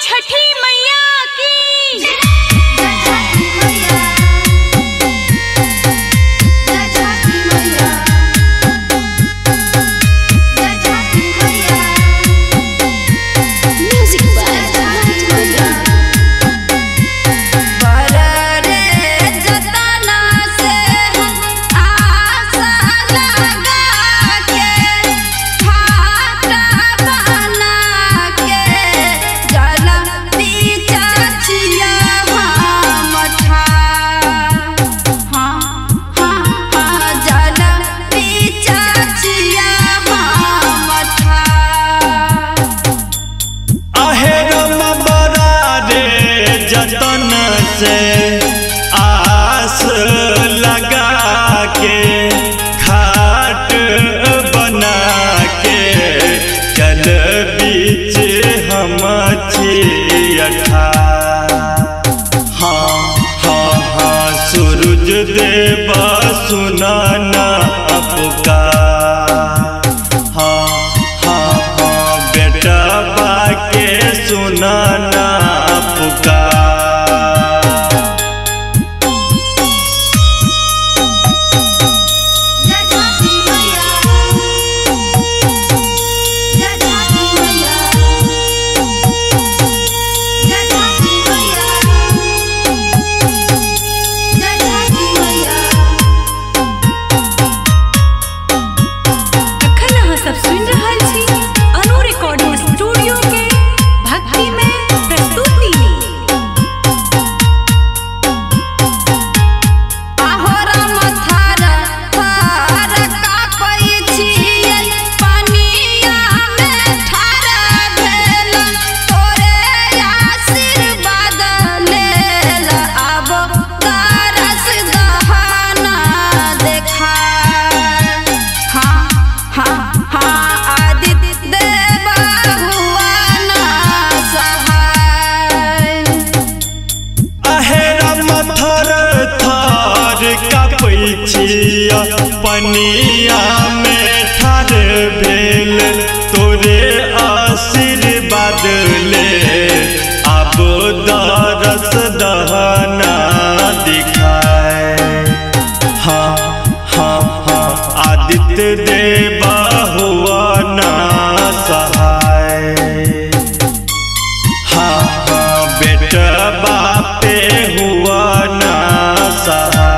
छठी मैया की से आस लगा के घाट बना के चल बीच हम छियठा। हाँ हाँ हाँ सूरज देव सुनाना पुकार। हाँ हाँ हाँ बेटा बाके सुनाना पुकार। पनिया में ठार भेल तोरे आशीर्वाद ले अब दरस दहना दिखाए। हाँ हाँ हाँ आदित्य देवा हुआ ना सहाय। हाँ हाँ बेटा बापे हुआ ना सहाय।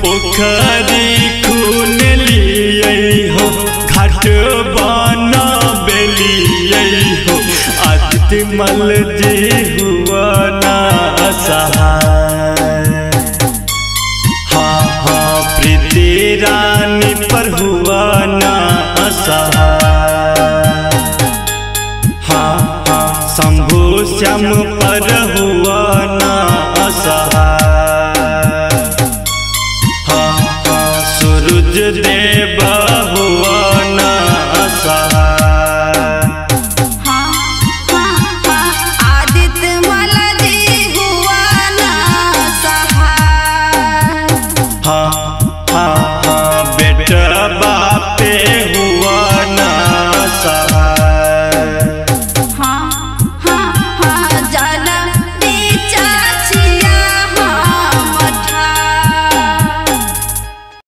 पोखरी खून लिए हो घाट बना बेलिए हो आदित्य मल जी हुआ ना सहाय। हाँ हाँ प्रीति रानी पर हुआ ना सहाय। हाँ हाँ शंभु श्याम पर हुआ ना सहाय। सूरज देव